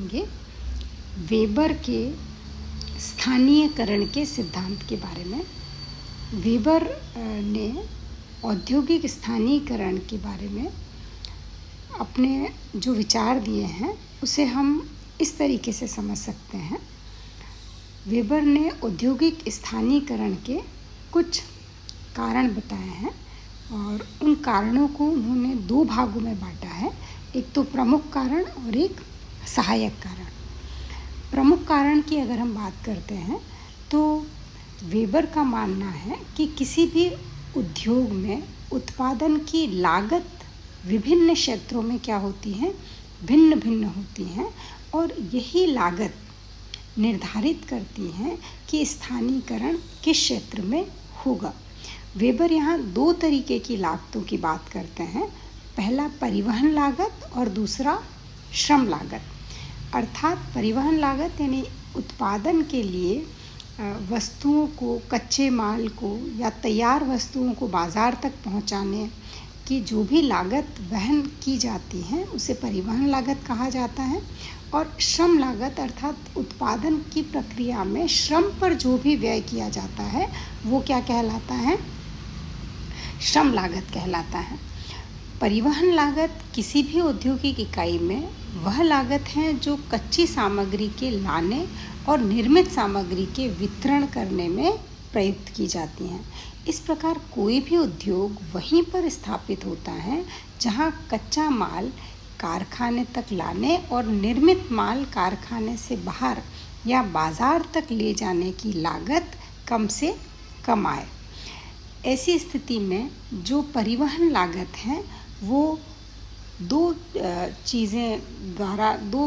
जानेंगे वेबर के स्थानीयकरण के सिद्धांत के बारे में। वेबर ने औद्योगिक स्थानीयकरण के बारे में अपने जो विचार दिए हैं उसे हम इस तरीके से समझ सकते हैं। वेबर ने औद्योगिक स्थानीयकरण के कुछ कारण बताए हैं और उन कारणों को उन्होंने दो भागों में बांटा है, एक तो प्रमुख कारण और एक सहायक कारण। प्रमुख कारण की अगर हम बात करते हैं तो वेबर का मानना है कि किसी भी उद्योग में उत्पादन की लागत विभिन्न क्षेत्रों में क्या होती है, भिन्न भिन्न होती हैं और यही लागत निर्धारित करती हैं कि स्थानीयकरण किस क्षेत्र में होगा। वेबर यहाँ दो तरीके की लागतों की बात करते हैं, पहला परिवहन लागत और दूसरा श्रम लागत। अर्थात परिवहन लागत यानी उत्पादन के लिए वस्तुओं को, कच्चे माल को या तैयार वस्तुओं को बाज़ार तक पहुंचाने की जो भी लागत वहन की जाती है उसे परिवहन लागत कहा जाता है। और श्रम लागत अर्थात उत्पादन की प्रक्रिया में श्रम पर जो भी व्यय किया जाता है वो क्या कहलाता है, श्रम लागत कहलाता है। परिवहन लागत किसी भी औद्योगिक इकाई में वह लागत है जो कच्ची सामग्री के लाने और निर्मित सामग्री के वितरण करने में प्रयुक्त की जाती हैं। इस प्रकार कोई भी उद्योग वहीं पर स्थापित होता है जहां कच्चा माल कारखाने तक लाने और निर्मित माल कारखाने से बाहर या बाजार तक ले जाने की लागत कम से कम आए। ऐसी स्थिति में जो परिवहन लागत है वो दो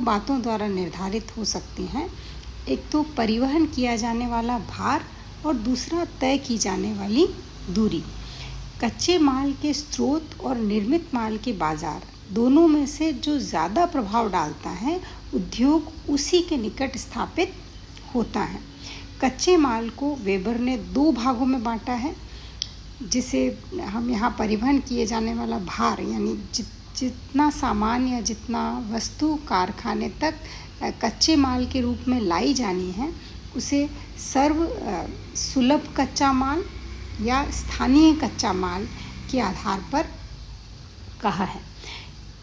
बातों द्वारा निर्धारित हो सकती हैं। एक तो परिवहन किया जाने वाला भार और दूसरा तय की जाने वाली दूरी। कच्चे माल के स्रोत और निर्मित माल के बाजार दोनों में से जो ज़्यादा प्रभाव डालता है उद्योग उसी के निकट स्थापित होता है। कच्चे माल को वेबर ने दो भागों में बांटा है, जिसे हम यहाँ परिवहन किए जाने वाला भार यानी जितना सामान या जितना वस्तु कारखाने तक कच्चे माल के रूप में लाई जानी है उसे सुलभ कच्चा माल या स्थानीय कच्चा माल के आधार पर कहा है।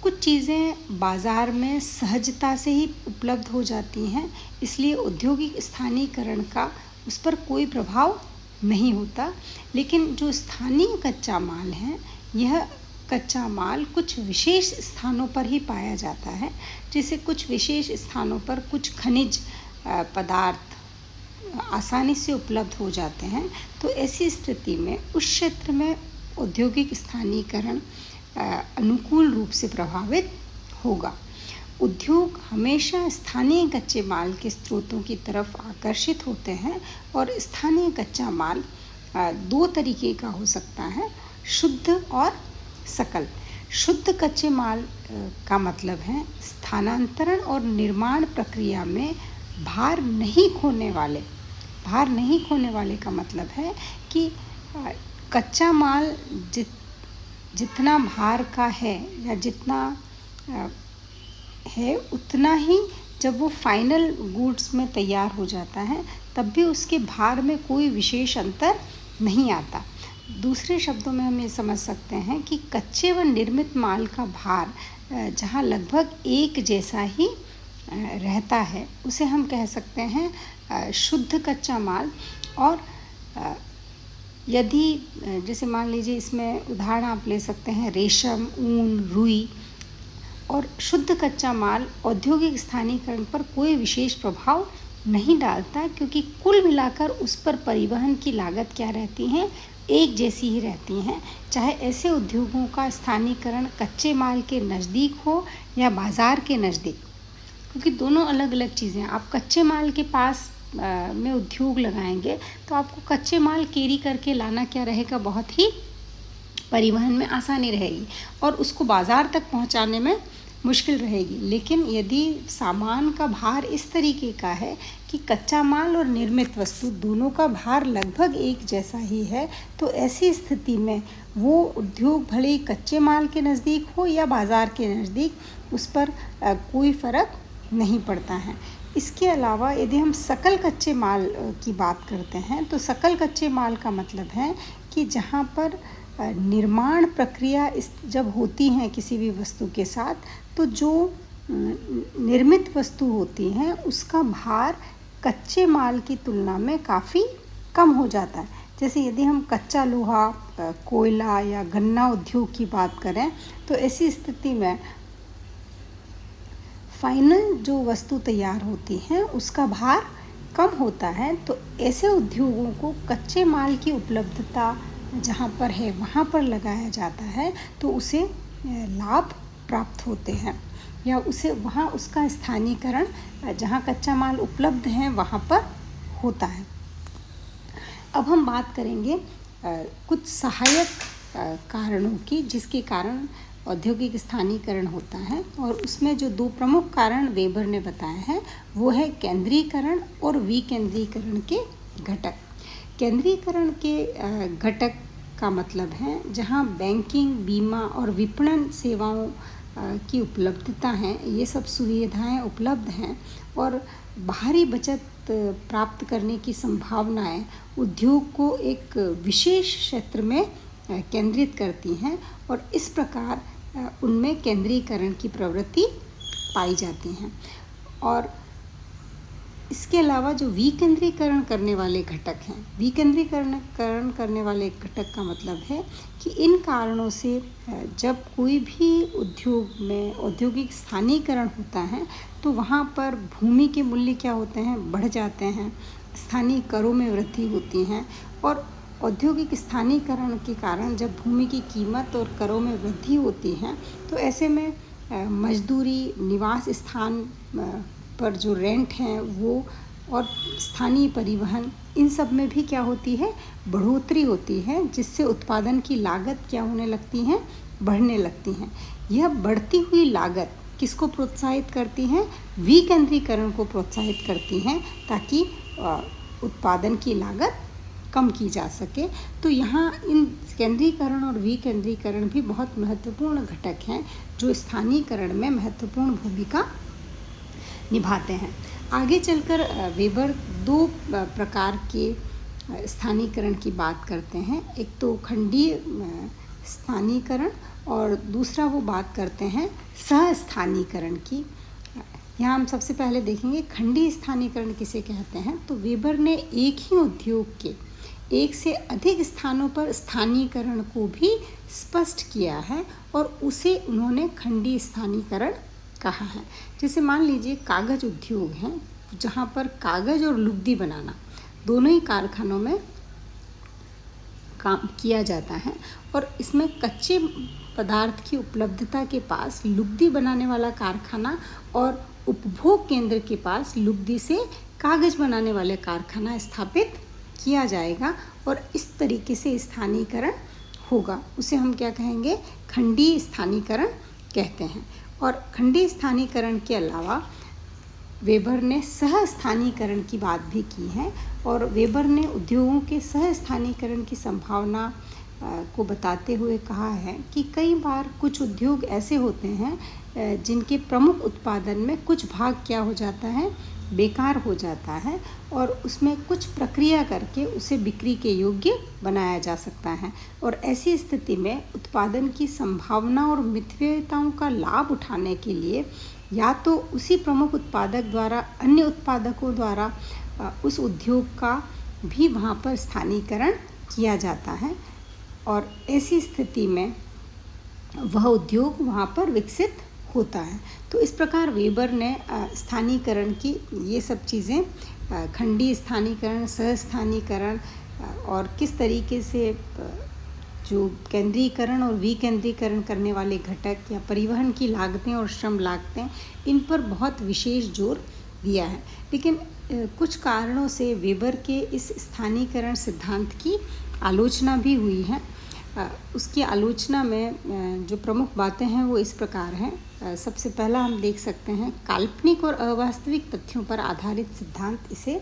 कुछ चीज़ें बाज़ार में सहजता से ही उपलब्ध हो जाती हैं, इसलिए औद्योगिक स्थानीयकरण का उस पर कोई प्रभाव नहीं होता। लेकिन जो स्थानीय कच्चा माल है यह कच्चा माल कुछ विशेष स्थानों पर ही पाया जाता है, जैसे कुछ विशेष स्थानों पर कुछ खनिज पदार्थ आसानी से उपलब्ध हो जाते हैं। तो ऐसी स्थिति में उस क्षेत्र में औद्योगिक स्थानीयकरण अनुकूल रूप से प्रभावित होगा। उद्योग हमेशा स्थानीय कच्चे माल के स्रोतों की तरफ आकर्षित होते हैं और स्थानीय कच्चा माल दो तरीके का हो सकता है, शुद्ध और सकल। शुद्ध कच्चे माल का मतलब है स्थानांतरण और निर्माण प्रक्रिया में भार नहीं खोने वाले का मतलब है कि कच्चा माल जितना भार का है या जितना है उतना ही जब वो फाइनल गुड्स में तैयार हो जाता है तब भी उसके भार में कोई विशेष अंतर नहीं आता। दूसरे शब्दों में हम ये समझ सकते हैं कि कच्चे व निर्मित माल का भार जहाँ लगभग एक जैसा ही रहता है उसे हम कह सकते हैं शुद्ध कच्चा माल। और यदि जैसे मान लीजिए इसमें उदाहरण आप ले सकते हैं रेशम, ऊन, रुई। और शुद्ध कच्चा माल औद्योगिक स्थानीयकरण पर कोई विशेष प्रभाव नहीं डालता, क्योंकि कुल मिलाकर उस पर परिवहन की लागत क्या रहती है, एक जैसी ही रहती हैं, चाहे ऐसे उद्योगों का स्थानीयकरण कच्चे माल के नज़दीक हो या बाज़ार के नज़दीक, क्योंकि दोनों अलग अलग चीज़ें। आप कच्चे माल के पास में उद्योग लगाएंगे तो आपको कच्चे माल कैरी करके लाना क्या रहेगा, बहुत ही परिवहन में आसानी रहेगी और उसको बाज़ार तक पहुंचाने में मुश्किल रहेगी। लेकिन यदि सामान का भार इस तरीके का है कि कच्चा माल और निर्मित वस्तु दोनों का भार लगभग एक जैसा ही है, तो ऐसी स्थिति में वो उद्योग भले ही कच्चे माल के नज़दीक हो या बाज़ार के नज़दीक, उस पर कोई फ़र्क नहीं पड़ता है। इसके अलावा यदि हम सकल कच्चे माल की बात करते हैं तो सकल कच्चे माल का मतलब है कि जहाँ पर निर्माण प्रक्रिया जब होती है किसी भी वस्तु के साथ, तो जो निर्मित वस्तु होती हैं उसका भार कच्चे माल की तुलना में काफ़ी कम हो जाता है। जैसे यदि हम कच्चा लोहा, कोयला या गन्ना उद्योग की बात करें तो ऐसी स्थिति में फाइनल जो वस्तु तैयार होती है उसका भार कम होता है। तो ऐसे उद्योगों को कच्चे माल की उपलब्धता जहाँ पर है वहाँ पर लगाया जाता है, तो उसे लाभ प्राप्त होते हैं, या उसे वहाँ उसका स्थानीकरण जहाँ कच्चा माल उपलब्ध है वहाँ पर होता है। अब हम बात करेंगे कुछ सहायक कारणों की जिसके कारण औद्योगिक स्थानीकरण होता है, और उसमें जो दो प्रमुख कारण वेबर ने बताए हैं वो है केंद्रीकरण और विकेंद्रीकरण के घटक। केंद्रीकरण के घटक का मतलब है जहाँ बैंकिंग, बीमा और विपणन सेवाओं की उपलब्धता है, ये सब सुविधाएं उपलब्ध हैं और बाहरी बचत प्राप्त करने की संभावनाएं उद्योग को एक विशेष क्षेत्र में केंद्रित करती हैं, और इस प्रकार उनमें केंद्रीकरण की प्रवृत्ति पाई जाती हैं। और इसके अलावा जो विकेंद्रीकरण करने वाले घटक हैं, विकेंद्रीकरण करने वाले घटक का मतलब है कि इन कारणों से जब कोई भी उद्योग में औद्योगिक स्थानीकरण होता है तो वहाँ पर भूमि के मूल्य क्या होते हैं, बढ़ जाते हैं, स्थानीय करों में वृद्धि होती है, और औद्योगिक स्थानीकरण के कारण जब भूमि की कीमत और करों में वृद्धि होती है तो ऐसे में मजदूरी, निवास स्थान पर जो रेंट हैं वो, और स्थानीय परिवहन, इन सब में भी क्या होती है, बढ़ोतरी होती है, जिससे उत्पादन की लागत क्या होने लगती हैं, बढ़ने लगती हैं। यह बढ़ती हुई लागत किसको प्रोत्साहित करती हैं, विकेंद्रीकरण को प्रोत्साहित करती हैं, ताकि उत्पादन की लागत कम की जा सके। तो यहाँ इन केंद्रीकरण और विकेंद्रीकरण भी बहुत महत्वपूर्ण घटक हैं जो स्थानीयकरण में महत्वपूर्ण भूमिका निभाते हैं। आगे चलकर वेबर दो प्रकार के स्थानीयकरण की बात करते हैं, एक तो खंडीय स्थानीयकरण और दूसरा वो बात करते हैं सहस्थानीयकरण की। यहाँ हम सबसे पहले देखेंगे खंडीय स्थानीयकरण किसे कहते हैं। तो वेबर ने एक ही उद्योग के एक से अधिक स्थानों पर स्थानीयकरण को भी स्पष्ट किया है और उसे उन्होंने खंडीय स्थानीयकरण कहा है। जैसे मान लीजिए कागज़ उद्योग हैं जहाँ पर कागज़ और लुगदी बनाना दोनों ही कारखानों में काम किया जाता है, और इसमें कच्चे पदार्थ की उपलब्धता के पास लुगदी बनाने वाला कारखाना और उपभोग केंद्र के पास लुगदी से कागज़ बनाने वाले कारखाना स्थापित किया जाएगा, और इस तरीके से स्थानीयकरण होगा। उसे हम क्या कहेंगे, खंडीय स्थानीयकरण कहते हैं। और खंडीय स्थानीयकरण के अलावा वेबर ने सहस्थानीयकरण की बात भी की है, और वेबर ने उद्योगों के सहस्थानीयकरण की संभावना को बताते हुए कहा है कि कई बार कुछ उद्योग ऐसे होते हैं जिनके प्रमुख उत्पादन में कुछ भाग क्या हो जाता है, बेकार हो जाता है, और उसमें कुछ प्रक्रिया करके उसे बिक्री के योग्य बनाया जा सकता है। और ऐसी स्थिति में उत्पादन की संभावना और मितव्ययिताओं का लाभ उठाने के लिए या तो उसी प्रमुख उत्पादक द्वारा अन्य उत्पादकों द्वारा उस उद्योग का भी वहाँ पर स्थानीयकरण किया जाता है, और ऐसी स्थिति में वह उद्योग वहाँ पर विकसित होता है। तो इस प्रकार वेबर ने स्थानीयकरण की ये सब चीज़ें, खंडीय स्थानीयकरण, सहस्थानीयकरण और किस तरीके से जो केंद्रीकरण और विकेंद्रीकरण करने वाले घटक या परिवहन की लागतें और श्रम लागतें, इन पर बहुत विशेष जोर दिया है। लेकिन कुछ कारणों से वेबर के इस स्थानीयकरण सिद्धांत की आलोचना भी हुई है। उसकी आलोचना में जो प्रमुख बातें हैं वो इस प्रकार हैं। सबसे पहला हम देख सकते हैं, काल्पनिक और अवास्तविक तथ्यों पर आधारित सिद्धांत इसे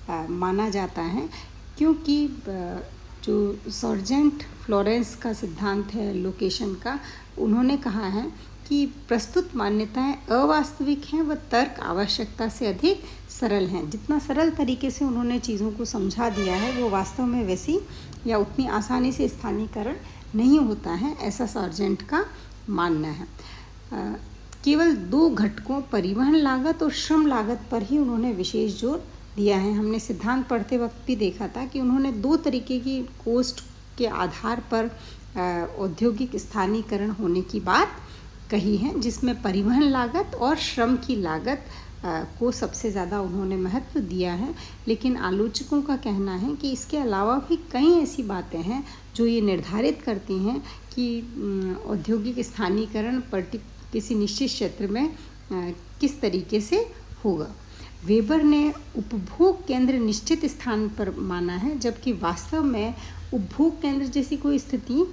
माना जाता है, क्योंकि जो सर्जेंट फ्लोरेंस का सिद्धांत है लोकेशन का, उन्होंने कहा है कि प्रस्तुत मान्यताएं अवास्तविक हैं व तर्क आवश्यकता से अधिक सरल हैं। जितना सरल तरीके से उन्होंने चीज़ों को समझा दिया है वो वास्तव में वैसी या उतनी आसानी से स्थानीयकरण नहीं होता है, ऐसा सार्जेंट का मानना है। केवल 2 घटकों परिवहन लागत और श्रम लागत पर ही उन्होंने विशेष जोर दिया है। हमने सिद्धांत पढ़ते वक्त भी देखा था कि उन्होंने 2 तरीके की कोस्ट के आधार पर औद्योगिक स्थानीयकरण होने की बात कही है, जिसमें परिवहन लागत और श्रम की लागत को सबसे ज़्यादा उन्होंने महत्व दिया है। लेकिन आलोचकों का कहना है कि इसके अलावा भी कई ऐसी बातें हैं जो ये निर्धारित करती हैं कि औद्योगिक स्थानीयकरण किसी निश्चित क्षेत्र में किस तरीके से होगा। वेबर ने उपभोग केंद्र निश्चित स्थान पर माना है, जबकि वास्तव में उपभोग केंद्र जैसी कोई स्थिति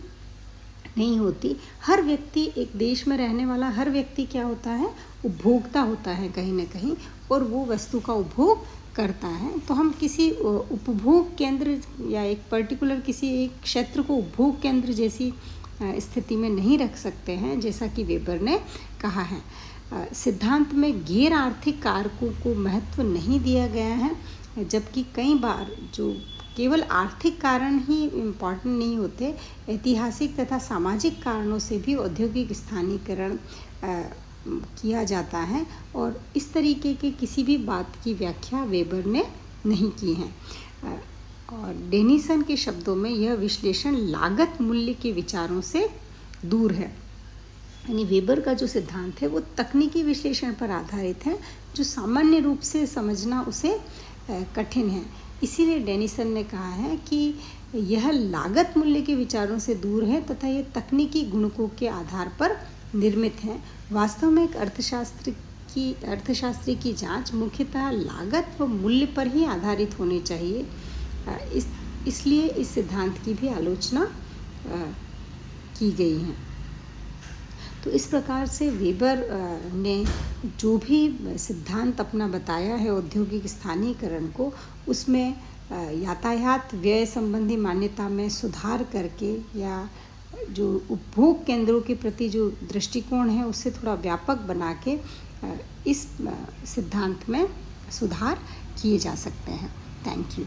नहीं होती। हर व्यक्ति, एक देश में रहने वाला हर व्यक्ति क्या होता है, उपभोक्ता होता है कहीं ना कहीं, और वो वस्तु का उपभोग करता है। तो हम किसी उपभोग केंद्र या एक पर्टिकुलर किसी एक क्षेत्र को उपभोग केंद्र जैसी स्थिति में नहीं रख सकते हैं, जैसा कि वेबर ने कहा है। सिद्धांत में गैर आर्थिक कारकों को महत्व नहीं दिया गया है, जबकि कई बार जो केवल आर्थिक कारण ही इम्पॉर्टेंट नहीं होते, ऐतिहासिक तथा सामाजिक कारणों से भी औद्योगिक स्थानीयकरण किया जाता है, और इस तरीके के किसी भी बात की व्याख्या वेबर ने नहीं की है। और डेनिसन के शब्दों में यह विश्लेषण लागत मूल्य के विचारों से दूर है। यानी वेबर का जो सिद्धांत है वो तकनीकी विश्लेषण पर आधारित है, जो सामान्य रूप से समझना उसे कठिन है। इसीलिए डेनिसन ने कहा है कि यह लागत मूल्य के विचारों से दूर है तथा यह तकनीकी गुणकों के आधार पर निर्मित है। वास्तव में एक अर्थशास्त्री की जांच मुख्यतः लागत व मूल्य पर ही आधारित होनी चाहिए। इसलिए इस सिद्धांत की भी आलोचना की गई है। तो इस प्रकार से वेबर ने जो भी सिद्धांत अपना बताया है औद्योगिक स्थानीयकरण को, उसमें यातायात व्यय संबंधी मान्यता में सुधार करके या जो उपभोग केंद्रों के प्रति जो दृष्टिकोण है उससे थोड़ा व्यापक बना के इस सिद्धांत में सुधार किए जा सकते हैं। Thank you.